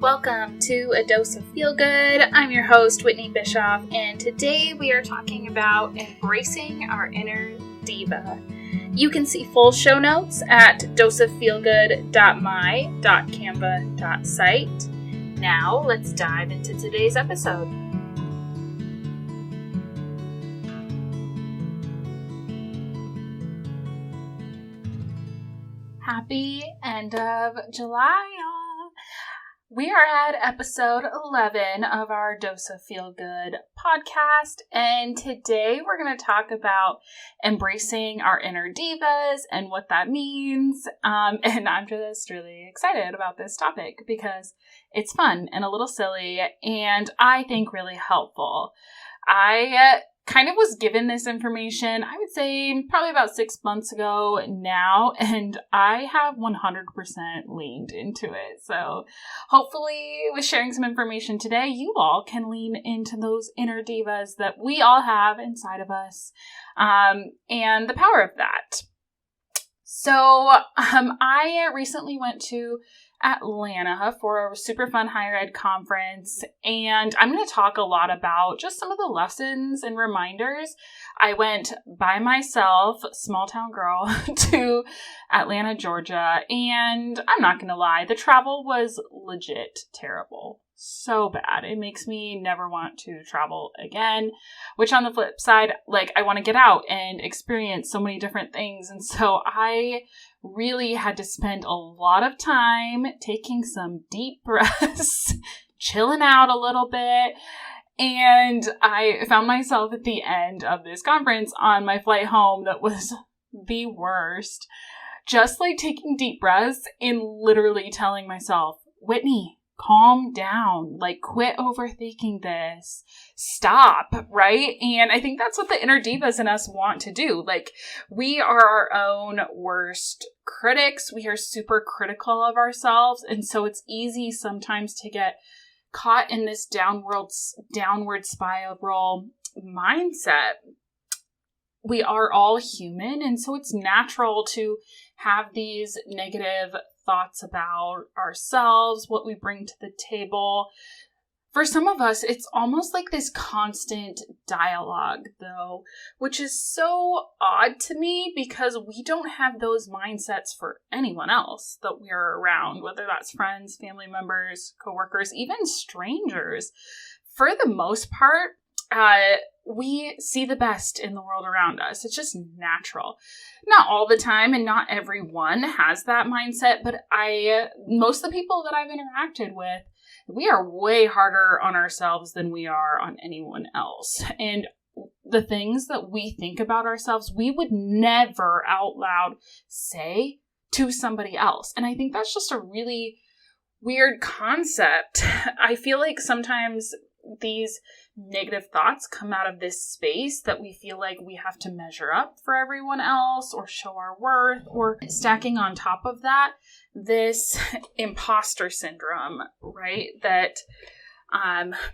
Welcome to A Dose of Feel Good. I'm your host, Whitney Bischoff, and today we are talking about embracing our inner diva. You can see full show notes at doseoffeelgood.my.canva.site. Now, let's dive into today's episode. Happy end of July, y'all. We are at episode 11 of our Dose of Feel Good podcast, and today we're going to talk about embracing our inner divas and what that means. And I'm just really excited about this topic because it's fun and a little silly, and I think really helpful. I kind of was given this information, I would say probably about 6 months ago now, and I have 100% leaned into it. So hopefully with sharing some information today, you all can lean into those inner divas that we all have inside of us, and the power of that. So I recently went to Atlanta for a super fun higher ed conference, and I'm going to talk a lot about just some of the lessons and reminders. I went by myself, small town girl, to Atlanta, Georgia, and I'm not going to lie, the travel was legit terrible. So bad. It makes me never want to travel again, which on the flip side, I want to get out and experience so many different things. And so I really had to spend a lot of time taking some deep breaths, chilling out a little bit. And I found myself at the end of this conference on my flight home that was the worst. Just taking deep breaths and literally telling myself, Whitney, calm down, quit overthinking this, stop, right? And I think that's what the inner divas in us want to do. We are our own worst critics. We are super critical of ourselves. And so it's easy sometimes to get caught in this downward spiral mindset. We are all human. And so it's natural to have these negative thoughts about ourselves, what we bring to the table. For some of us, it's almost like this constant dialogue, though, which is so odd to me because we don't have those mindsets for anyone else that we are around, whether that's friends, family members, coworkers, even strangers. For the most part, we see the best in the world around us. It's just natural. Not all the time, and not everyone has that mindset, but most of the people that I've interacted with, we are way harder on ourselves than we are on anyone else. And the things that we think about ourselves, we would never out loud say to somebody else. And I think that's just a really weird concept. I feel like sometimes these negative thoughts come out of this space that we feel like we have to measure up for everyone else or show our worth, or stacking on top of that, this imposter syndrome, right? That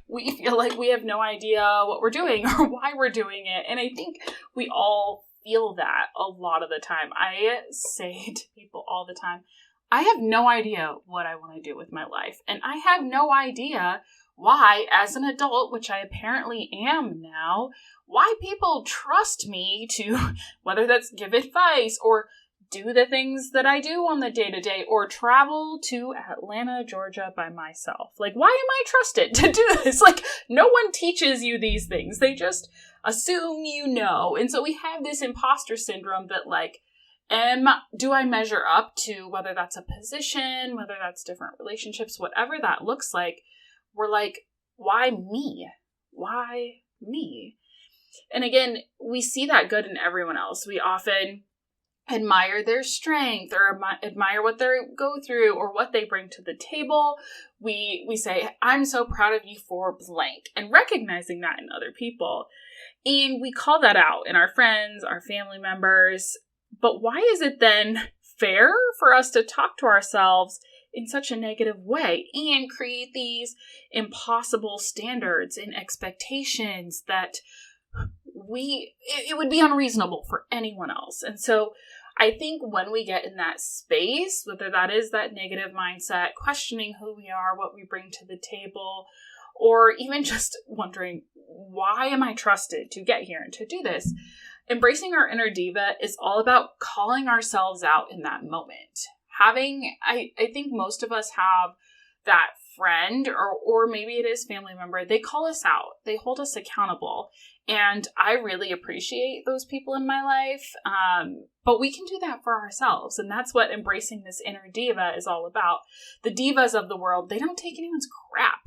we feel like we have no idea what we're doing or why we're doing it. And I think we all feel that a lot of the time. I say to people all the time, I have no idea what I want to do with my life. And I have no idea why, as an adult, which I apparently am now, why people trust me to, whether that's give advice or do the things that I do on the day-to-day or travel to Atlanta, Georgia by myself. Why am I trusted to do this? No one teaches you these things. They just assume you know. And so we have this imposter syndrome that do I measure up to, whether that's a position, whether that's different relationships, whatever that looks like, we're why me? Why me? And again, we see that good in everyone else. We often admire their strength or admire what they go through or what they bring to the table. We say, I'm so proud of you for blank, and recognizing that in other people. And we call that out in our friends, our family members. But why is it then fair for us to talk to ourselves in such a negative way and create these impossible standards and expectations that it would be unreasonable for anyone else? And so I think when we get in that space, whether that is that negative mindset, questioning who we are, what we bring to the table, or even just wondering, why am I trusted to get here and to do this? Embracing our inner diva is all about calling ourselves out in that moment. I think most of us have that friend or maybe it is family member. They call us out. They hold us accountable. And I really appreciate those people in my life. But we can do that for ourselves. And that's what embracing this inner diva is all about. The divas of the world, they don't take anyone's crap.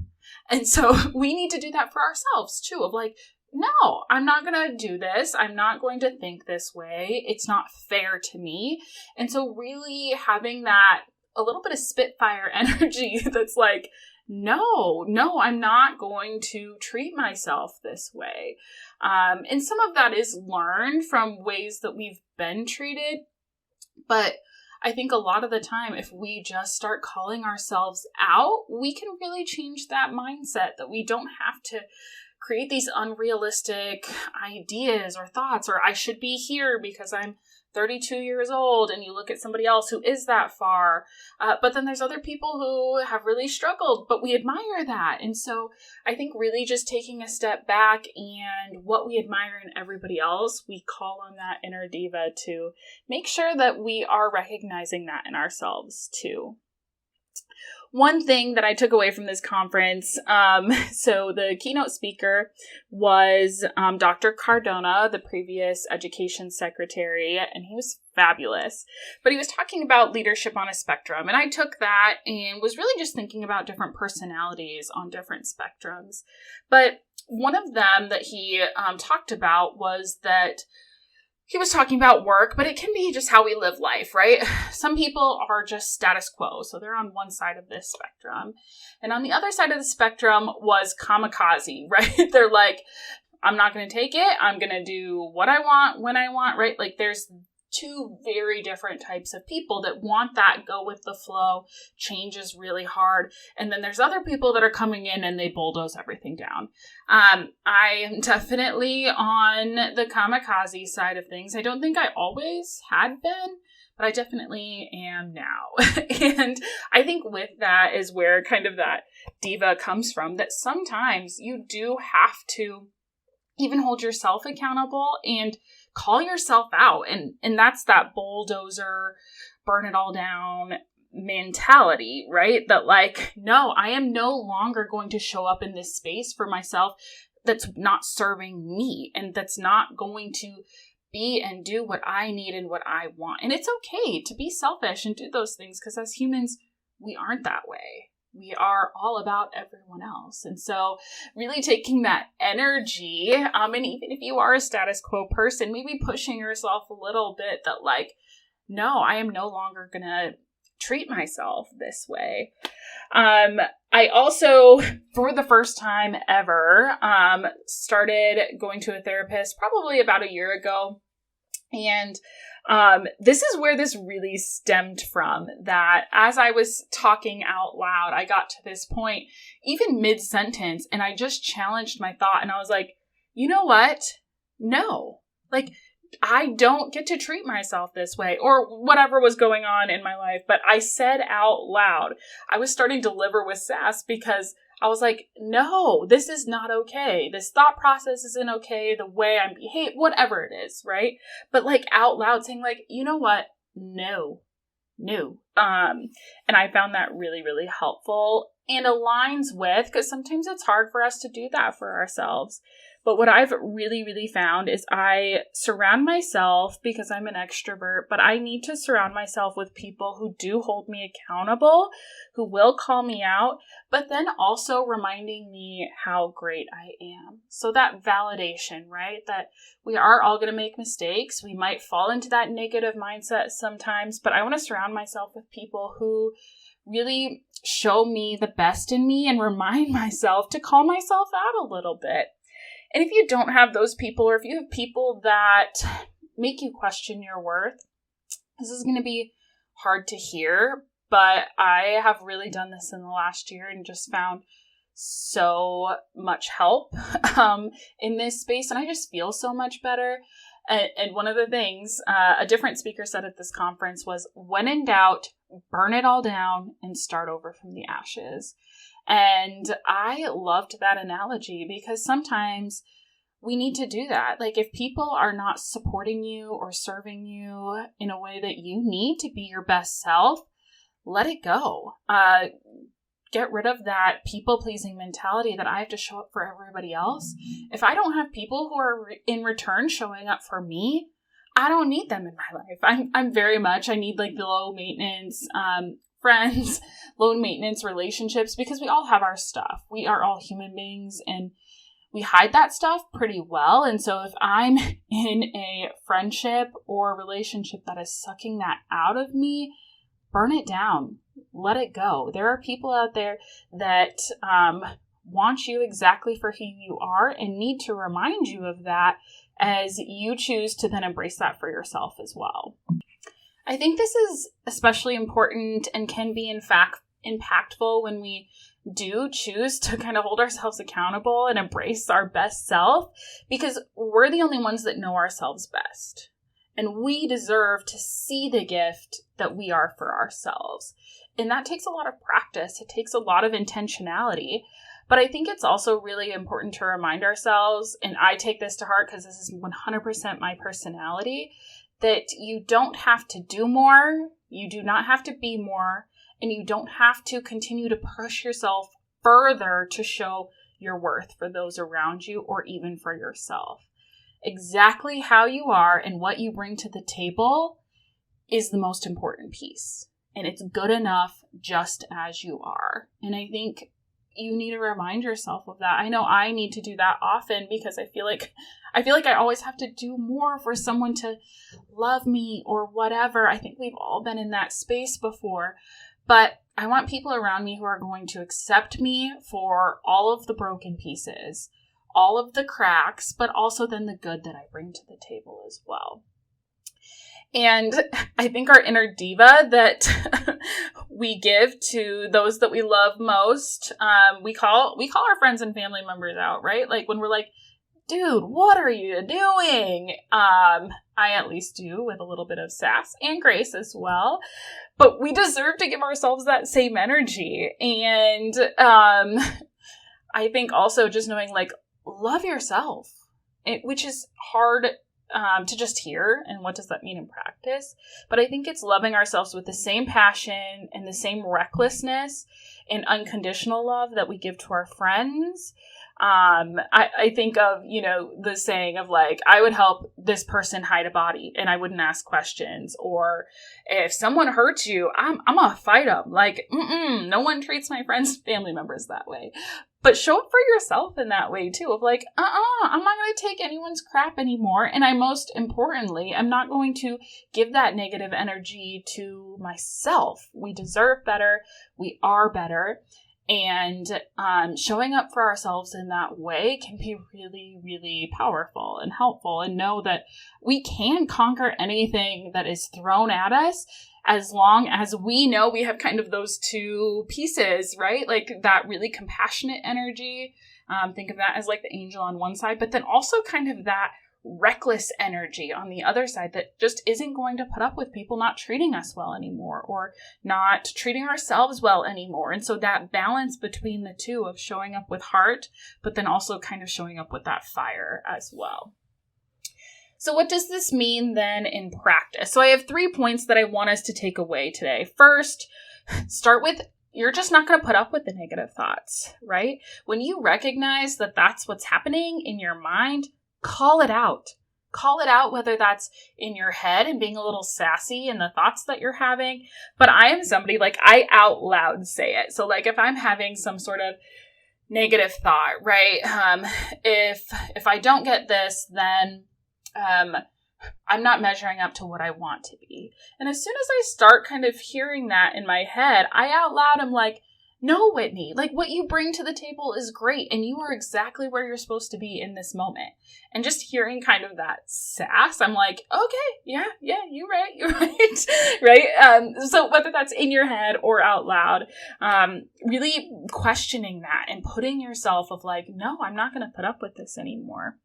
And so we need to do that for ourselves too, of like, no, I'm not going to do this. I'm not going to think this way. It's not fair to me. And so really having that a little bit of Spitfire energy that's like, no, I'm not going to treat myself this way. And some of that is learned from ways that we've been treated. But I think a lot of the time, if we just start calling ourselves out, we can really change that mindset that we don't have to create these unrealistic ideas or thoughts, or I should be here because I'm 32 years old, and you look at somebody else who is that far. But then there's other people who have really struggled, but we admire that. And so I think really just taking a step back and what we admire in everybody else, we call on that inner diva to make sure that we are recognizing that in ourselves too. One thing that I took away from this conference, so the keynote speaker was Dr. Cardona, the previous education secretary, and he was fabulous. But he was talking about leadership on a spectrum, and I took that and was really just thinking about different personalities on different spectrums. But one of them that he talked about was that he was talking about work, but it can be just how we live life, right? Some people are just status quo, so they're on one side of this spectrum. And on the other side of the spectrum was kamikaze, right? They're like, I'm not going to take it. I'm going to do what I want, when I want, right? Like there's two very different types of people that want that go with the flow. Change is really hard. And then there's other people that are coming in and they bulldoze everything down. I am definitely on the kamikaze side of things. I don't think I always had been, but I definitely am now. And I think with that is where kind of that diva comes from, that sometimes you do have to even hold yourself accountable and call yourself out. And that's that bulldozer, burn it all down mentality, right? That like, no, I am no longer going to show up in this space for myself that's not serving me and that's not going to be and do what I need and what I want. And it's okay to be selfish and do those things because as humans, we aren't that way. We are all about everyone else. And so really taking that energy, and even if you are a status quo person, maybe pushing yourself a little bit that like, no, I am no longer going to treat myself this way. I also, for the first time ever, started going to a therapist probably about a year ago. And this is where this really stemmed from, that as I was talking out loud, I got to this point, even mid-sentence, and I just challenged my thought and I was like, you know what? No, like I don't get to treat myself this way or whatever was going on in my life. But I said out loud, I was starting to deliver with sass because I was like, no, this is not okay. This thought process isn't okay. The way I'm behaving, whatever it is, right? But like out loud saying like, you know what? No. And I found that really, really helpful and aligns with, because sometimes it's hard for us to do that for ourselves. But what I've really, really found is I surround myself, because I'm an extrovert, but I need to surround myself with people who do hold me accountable, who will call me out, but then also reminding me how great I am. So that validation, right? That we are all going to make mistakes. We might fall into that negative mindset sometimes, but I want to surround myself with people who really show me the best in me and remind myself to call myself out a little bit. And if you don't have those people, or if you have people that make you question your worth, this is going to be hard to hear, but I have really done this in the last year and just found so much help in this space. And I just feel so much better. And one of the things a different speaker said at this conference was, when in doubt, burn it all down and start over from the ashes. And I loved that analogy because sometimes we need to do that. Like, if people are not supporting you or serving you in a way that you need to be your best self, let it go. Get rid of that people-pleasing mentality that I have to show up for everybody else. If I don't have people who are in return showing up for me, I don't need them in my life. I'm very much, I need like the low maintenance friends, low maintenance relationships, because we all have our stuff. We are all human beings and we hide that stuff pretty well. And so if I'm in a friendship or relationship that is sucking that out of me, burn it down. Let it go. There are people out there that want you exactly for who you are and need to remind you of that as you choose to then embrace that for yourself as well. I think this is especially important and can be, in fact, impactful when we do choose to kind of hold ourselves accountable and embrace our best self, because we're the only ones that know ourselves best. And we deserve to see the gift that we are for ourselves. And that takes a lot of practice. It takes a lot of intentionality. But I think it's also really important to remind ourselves, and I take this to heart because this is 100% my personality, that you don't have to do more, you do not have to be more, and you don't have to continue to push yourself further to show your worth for those around you or even for yourself. Exactly how you are and what you bring to the table is the most important piece. And it's good enough just as you are. And I think you need to remind yourself of that. I know I need to do that often because I feel like I always have to do more for someone to love me or whatever. I think we've all been in that space before. But I want people around me who are going to accept me for all of the broken pieces, all of the cracks, but also then the good that I bring to the table as well. And I think our inner diva that we give to those that we love most, we call our friends and family members out, right? Like when we're like, dude, what are you doing? I at least do, with a little bit of sass and grace as well. But we deserve to give ourselves that same energy. And I think also just knowing, like, love yourself, which is hard to just hear. And what does that mean in practice? But I think it's loving ourselves with the same passion and the same recklessness and unconditional love that we give to our friends. I think of, the saying of like, I would help this person hide a body and I wouldn't ask questions. Or if someone hurts you, I'm gonna fight them. Like, no one treats my friends and family members that way. But show up for yourself in that way too, of like, I'm not going to take anyone's crap anymore. And most importantly, I'm not going to give that negative energy to myself. We deserve better. We are better. And showing up for ourselves in that way can be really, really powerful and helpful. And know that we can conquer anything that is thrown at us as long as we know we have kind of those two pieces, right? Like that really compassionate energy. Think of that as like the angel on one side, but then also kind of that reckless energy on the other side that just isn't going to put up with people not treating us well anymore or not treating ourselves well anymore. And so that balance between the two of showing up with heart, but then also kind of showing up with that fire as well. So what does this mean then in practice? So I have 3 points that I want us to take away today. First, start with, you're just not going to put up with the negative thoughts, right? When you recognize that that's what's happening in your mind, call it out. Call it out, whether that's in your head and being a little sassy in the thoughts that you're having. But I am somebody, like, I out loud say it. So like if I'm having some sort of negative thought, right? If I don't get this, then I'm not measuring up to what I want to be. And as soon as I start kind of hearing that in my head, I out loud am like, no, Whitney, like what you bring to the table is great. And you are exactly where you're supposed to be in this moment. And just hearing kind of that sass, I'm like, okay, yeah, you're right. Right. So whether that's in your head or out loud, really questioning that and putting yourself of like, no, I'm not going to put up with this anymore.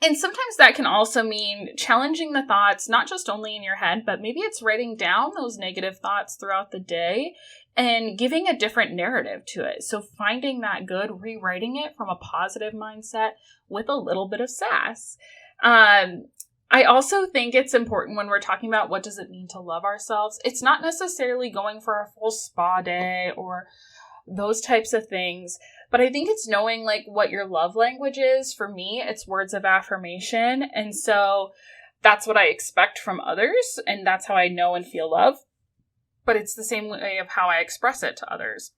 And sometimes that can also mean challenging the thoughts, not just only in your head, but maybe it's writing down those negative thoughts throughout the day and giving a different narrative to it. So finding that good, rewriting it from a positive mindset with a little bit of sass. I also think it's important when we're talking about what does it mean to love ourselves. It's not necessarily going for a full spa day or those types of things, but I think it's knowing like what your love language is. For me, it's words of affirmation. And so that's what I expect from others. And that's how I know and feel love. But it's the same way of how I express it to others.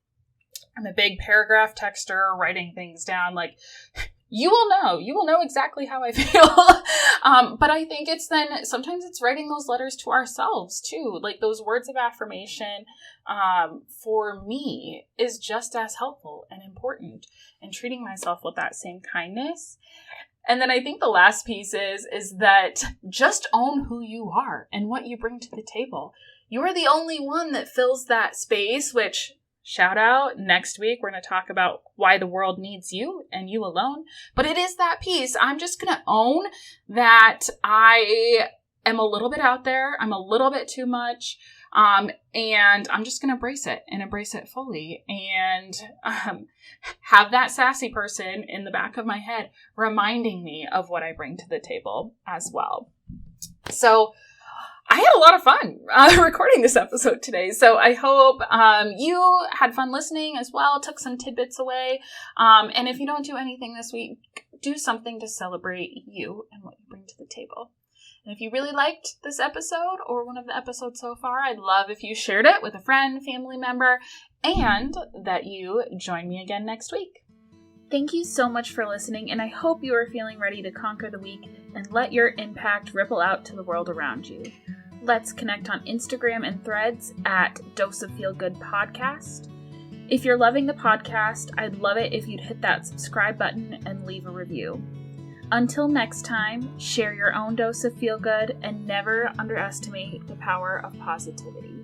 I'm a big paragraph texter, writing things down. Like, you will know exactly how I feel. But I think it's then, sometimes it's writing those letters to ourselves too. Like those words of affirmation, for me is just as helpful and important, and treating myself with that same kindness. And then I think the last piece is that just own who you are and what you bring to the table. You are the only one that fills that space, which, shout out, next week we're going to talk about why the world needs you and you alone. But it is that piece. I'm just going to own that I am a little bit out there. I'm a little bit too much. And I'm just going to embrace it and embrace it fully, and have that sassy person in the back of my head reminding me of what I bring to the table as well. So I had a lot of fun recording this episode today. So I hope you had fun listening as well, took some tidbits away. And if you don't do anything this week, do something to celebrate you and what you bring to the table. And if you really liked this episode or one of the episodes so far, I'd love if you shared it with a friend, family member, and that you join me again next week. Thank you so much for listening, and I hope you are feeling ready to conquer the week and let your impact ripple out to the world around you. Let's connect on Instagram and Threads at Dose of Feel Good Podcast. If you're loving the podcast, I'd love it if you'd hit that subscribe button and leave a review. Until next time, share your own dose of feel good and never underestimate the power of positivity.